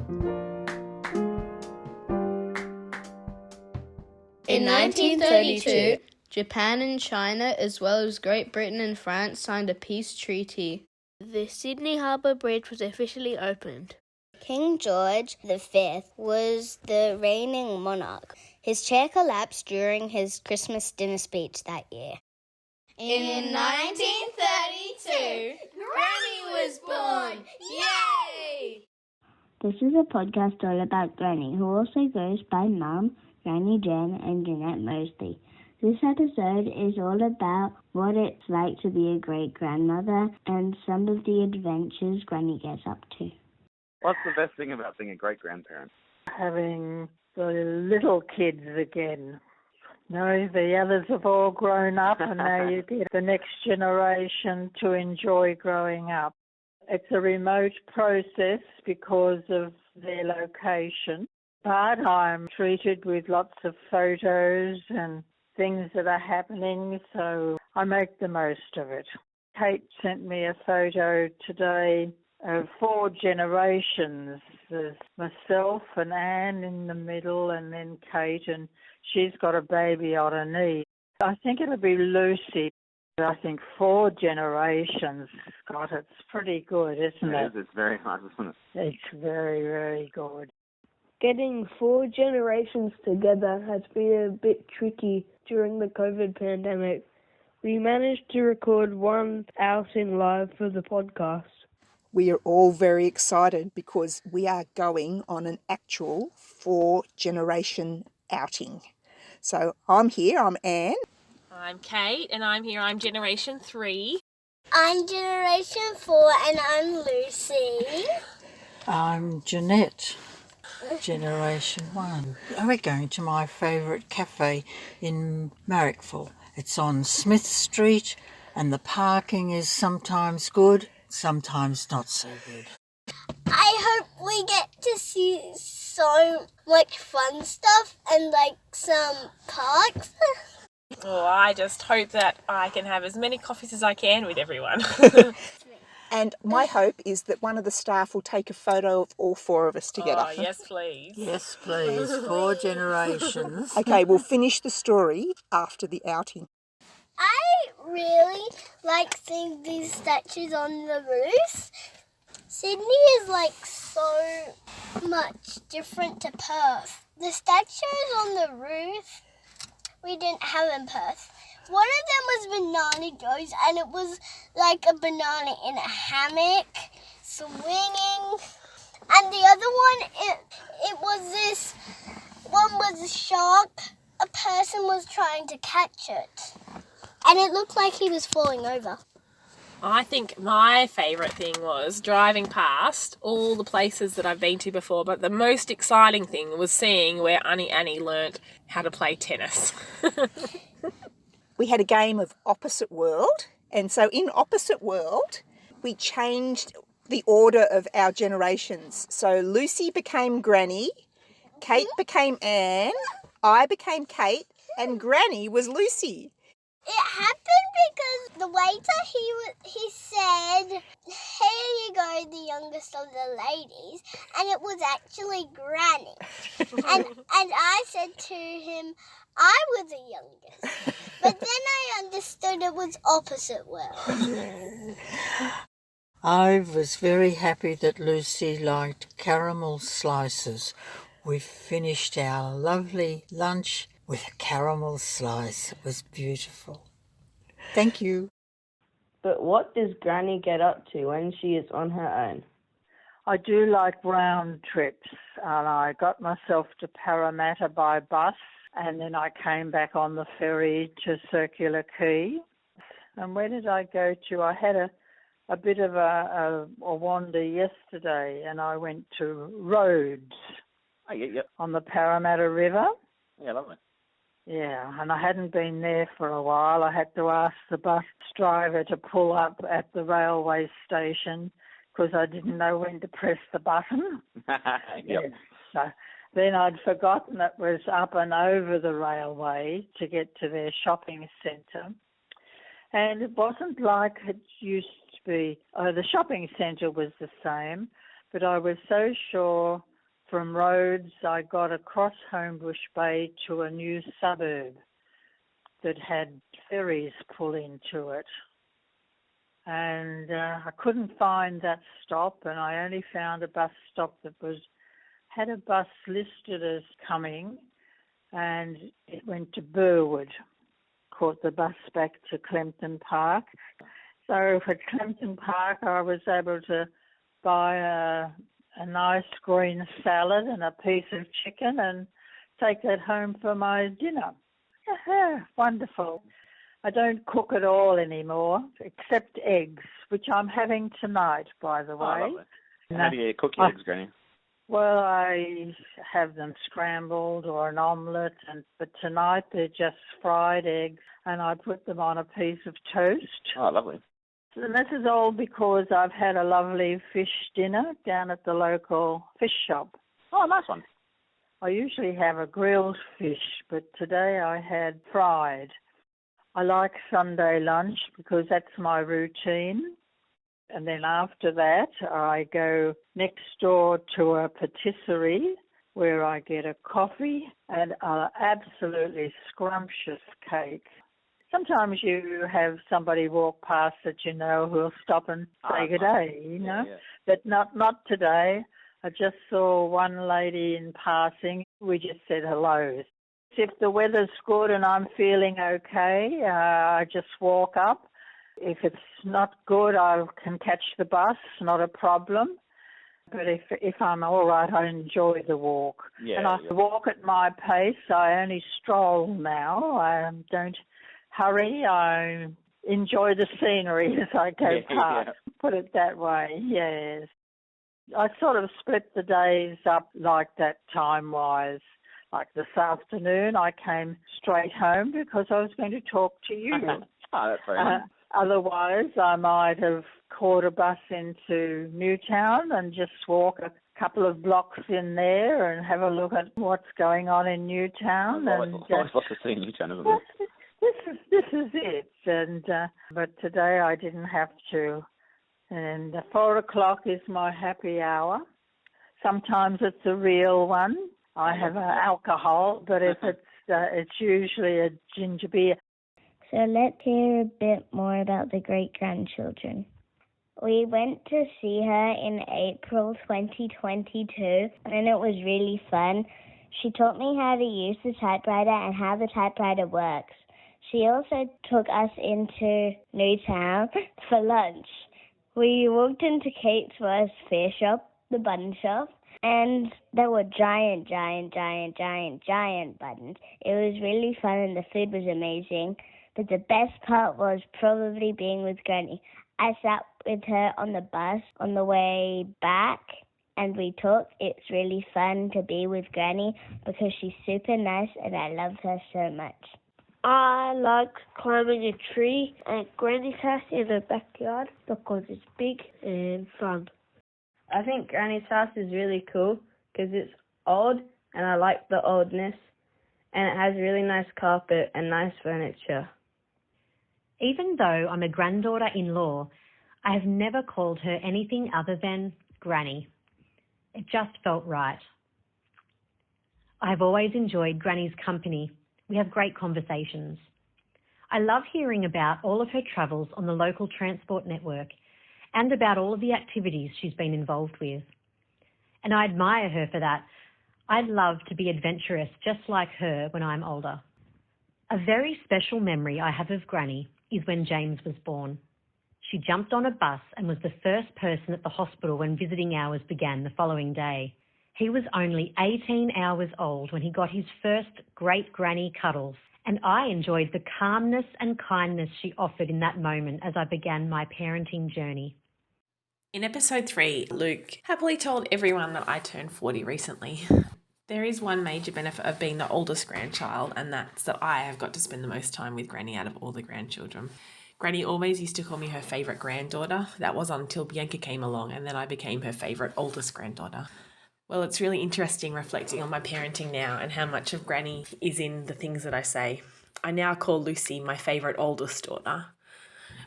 In 1932, Japan and China, as well as Great Britain and France, signed a peace treaty. The Sydney Harbour Bridge was officially opened. King George V was the reigning monarch. His chair collapsed during his Christmas dinner speech that year. In 1932, Granny was born! Yay! This is a podcast all about Granny, who also goes by Mum, Granny Jen, and Jeanette Mosley. This episode is all about what it's like to be a great-grandmother and some of the adventures Granny gets up to. What's the best thing about being a great-grandparent? Having the little kids again. No, the others have all grown up and now you get the next generation to enjoy growing up. It's a remote process because of their location, but I'm treated with lots of photos and things that are happening, so I make the most of it. Kate sent me a photo today of 4 generations. There's myself and Anne in the middle and then Kate, and she's got a baby on her knee. I think it'll be Lucy. I think 4 generations. God, it's pretty good, isn't it? It is. It's very nice, isn't it? It's very, very good. Getting 4 generations together has been a bit tricky during the COVID pandemic. We managed to record one outing live for the podcast. We are all very excited because we are going on an actual 4-generation outing. So I'm here, I'm Anne. I'm Kate, and I'm here. I'm Generation 3. I'm Generation 4 and I'm Lucy. I'm Jeanette, Generation 1. We're going to my favourite cafe in Marrickville. It's on Smith Street and the parking is sometimes good, sometimes not so good. I hope we get to see so much fun stuff and like some parks. Oh, I just hope that I can have as many coffees as I can with everyone. And my hope is that one of the staff will take a photo of all 4 of us together. Oh, yes, please. Yes, please. 4 generations. Okay, we'll finish the story after the outing. I really like seeing these statues on the roofs. Sydney is like so much different to Perth. The statues on the roof we didn't have in Perth. One of them was Banana Joe's and it was like a banana in a hammock, swinging. And the other one, it was this, one was a shark. A person was trying to catch it. And it looked like he was falling over. I think my favourite thing was driving past all the places that I've been to before, but the most exciting thing was seeing where Auntie Annie learnt how to play tennis. We had a game of Opposite World, and so in Opposite World, we changed the order of our generations. So Lucy became Granny, Kate became Anne, I became Kate, and Granny was Lucy. It happened because the waiter, he said, "Here you go, the youngest of the ladies," and it was actually Granny. and I said to him, I was the youngest. But then I understood it was opposite world. I was very happy that Lucy liked caramel slices. We finished our lovely lunch with a caramel slice. It was beautiful. Thank you. But what does Granny get up to when she is on her own? I do like round trips, and I got myself to Parramatta by bus, and then I came back on the ferry to Circular Quay. And where did I go to? I had a bit of a wander yesterday, and I went to Rhodes on the Parramatta River. Yeah, lovely. Yeah, and I hadn't been there for a while. I had to ask the bus driver to pull up at the railway station because I didn't know when to press the button. Yep. So then I'd forgotten it was up and over the railway to get to their shopping centre. And it wasn't like it used to be. Oh, the shopping centre was the same, but I was so sure From Rhodes, I got across Homebush Bay to a new suburb that had ferries pull into it. And I couldn't find that stop, and I only found a bus stop that had a bus listed as coming, and it went to Burwood. Caught the bus back to Clempton Park. So at Clempton Park, I was able to buy a nice green salad and a piece of chicken and take that home for my dinner. Wonderful. I don't cook at all anymore, except eggs, which I'm having tonight, by the way. Lovely. How do you cook your eggs, Granny? Well, I have them scrambled or an omelette, but tonight they're just fried eggs, and I put them on a piece of toast. Oh, lovely. And this is all because I've had a lovely fish dinner down at the local fish shop. Oh, nice one. I usually have a grilled fish, but today I had fried. I like Sunday lunch because that's my routine. And then after that, I go next door to a patisserie where I get a coffee and an absolutely scrumptious cake. Sometimes you have somebody walk past that you know who'll stop and say good day, you know. Yeah. But not today. I just saw one lady in passing. We just said hello. If the weather's good and I'm feeling okay, I just walk up. If it's not good, I can catch the bus, not a problem. But if I'm all right, I enjoy the walk. Yeah, and I walk at my pace. I only stroll now. I don't hurry. I enjoy the scenery as I go past. Yeah. Put it that way, yes. I sort of split the days up like that time-wise. Like this afternoon, I came straight home because I was going to talk to you. Oh, that's very nice. Otherwise, I might have caught a bus into Newtown and just walk a couple of blocks in there and have a look at what's going on in Newtown. Always lots to see in Newtown, isn't there? This is it. And but today I didn't have to. And 4 o'clock is my happy hour. Sometimes it's a real one. I have alcohol, but if it's usually a ginger beer. So let's hear a bit more about the great-grandchildren. We went to see her in April 2022, and it was really fun. She taught me how to use the typewriter and how the typewriter works. She also took us into Newtown for lunch. We walked into Kate's Worst Fair Shop, the bun shop, and there were giant buttons. It was really fun and the food was amazing. But the best part was probably being with Granny. I sat with her on the bus on the way back and we talked. It's really fun to be with Granny because she's super nice and I loved her so much. I like climbing a tree at Granny's house in the backyard because it's big and fun. I think Granny's house is really cool because it's old and I like the oldness, and it has really nice carpet and nice furniture. Even though I'm a granddaughter-in-law, I have never called her anything other than Granny. It just felt right. I have always enjoyed Granny's company. We have great conversations. I love hearing about all of her travels on the local transport network and about all of the activities she's been involved with. And I admire her for that. I'd love to be adventurous just like her when I'm older. A very special memory I have of Granny is when James was born. She jumped on a bus and was the first person at the hospital when visiting hours began the following day. He was only 18 hours old when he got his first great granny cuddles, and I enjoyed the calmness and kindness she offered in that moment as I began my parenting journey. In episode 3, Luke happily told everyone that I turned 40 recently. There is one major benefit of being the oldest grandchild, and that's that I have got to spend the most time with Granny out of all the grandchildren. Granny always used to call me her favourite granddaughter. That was until Bianca came along, and then I became her favourite oldest granddaughter. Well, it's really interesting reflecting on my parenting now and how much of Granny is in the things that I say. I now call Lucy my favourite oldest daughter.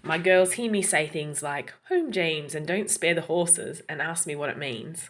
My girls hear me say things like, "Home, James, and don't spare the horses," and ask me what it means.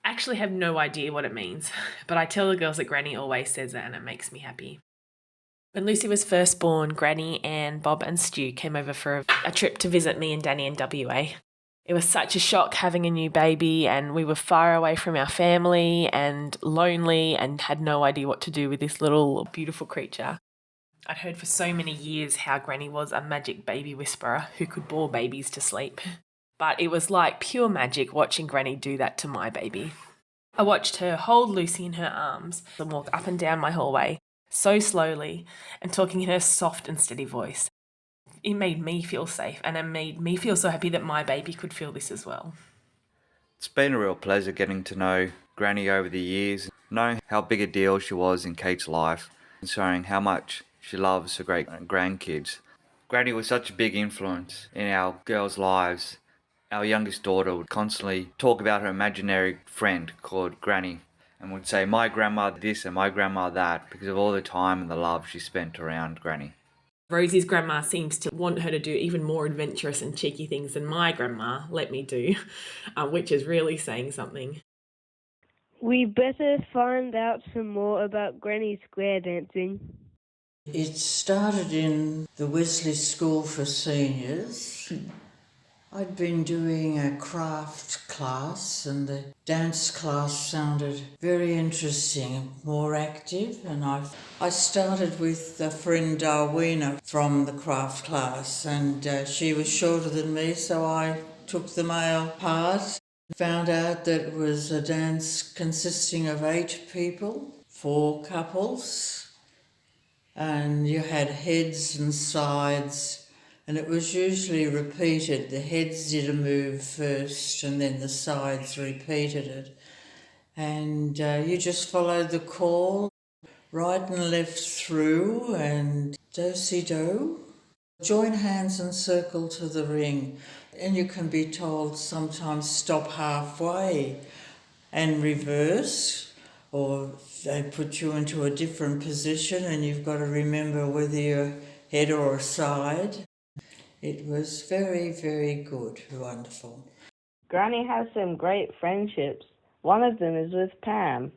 I actually have no idea what it means, but I tell the girls that Granny always says it and it makes me happy. When Lucy was first born, Granny, Anne, Bob and Stu came over for a trip to visit me and Danny in WA. It was such a shock having a new baby, and we were far away from our family and lonely and had no idea what to do with this little beautiful creature. I'd heard for so many years how Granny was a magic baby whisperer who could bore babies to sleep. But it was like pure magic watching Granny do that to my baby. I watched her hold Lucy in her arms and walk up and down my hallway, so slowly, and talking in her soft and steady voice. It made me feel safe, and it made me feel so happy that my baby could feel this as well. It's been a real pleasure getting to know Granny over the years, knowing how big a deal she was in Kate's life, and showing how much she loves her great grandkids. Granny was such a big influence in our girls' lives. Our youngest daughter would constantly talk about her imaginary friend called Granny, and would say, "My grandma this and my grandma that," because of all the time and the love she spent around Granny. Rosie's grandma seems to want her to do even more adventurous and cheeky things than my grandma let me do, which is really saying something. We better find out some more about Granny square dancing. It started in the Wesley School for Seniors. I'd been doing a craft class and the dance class sounded very interesting, more active, and I started with a friend Darwina from the craft class, and she was shorter than me, so I took the male part. Found out that it was a dance consisting of 8 people, 4 couples, and you had heads and sides. And it was usually repeated. The heads did a move first and then the sides repeated it. And you just followed the call, right and left through and do-si-do. Join hands and circle to the ring. And you can be told sometimes stop halfway and reverse, or they put you into a different position and you've got to remember whether you're head or a side. It was very, very good, wonderful. Granny has some great friendships. One of them is with Pam.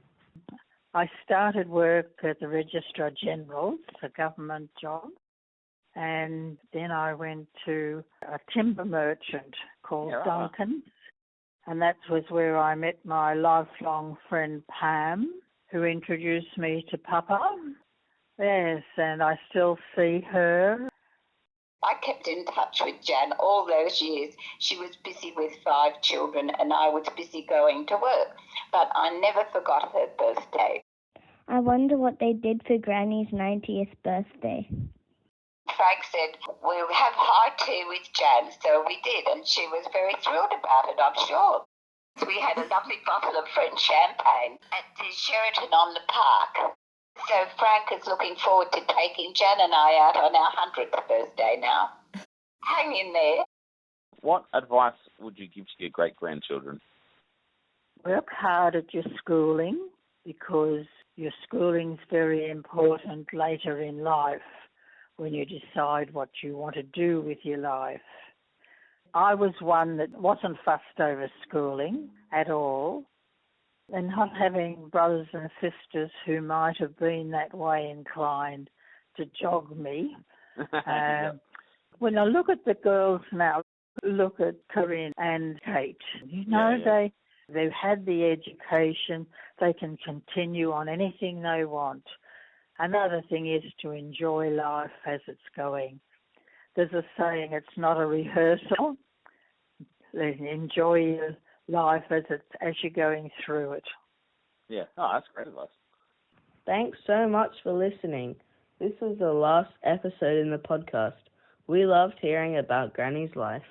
I started work at the Registrar General, it's a government job, and then I went to a timber merchant called Duncan's, and that was where I met my lifelong friend Pam, who introduced me to Papa. Yes, and I still see her. I kept in touch with Jan all those years. She was busy with 5 children and I was busy going to work, but I never forgot her birthday. I wonder what they did for Granny's 90th birthday. Frank said, we'll have high tea with Jan, so we did, and she was very thrilled about it, I'm sure. We had a lovely bottle of French champagne at the Sheraton on the park. So Frank is looking forward to taking Jan and I out on our 100th birthday now. Hang in there. What advice would you give to your great-grandchildren? Work hard at your schooling, because your schooling's very important later in life when you decide what you want to do with your life. I was one that wasn't fussed over schooling at all, and not having brothers and sisters who might have been that way inclined to jog me. When I look at the girls now, look at Corinne and Kate, they've had the education, they can continue on anything they want. Another thing is to enjoy life as it's going. There's a saying, it's not a rehearsal. Enjoy your life as you're going through it. Yeah, that's great advice. Thanks so much for listening. This was the last episode in the podcast. We loved hearing about Granny's life.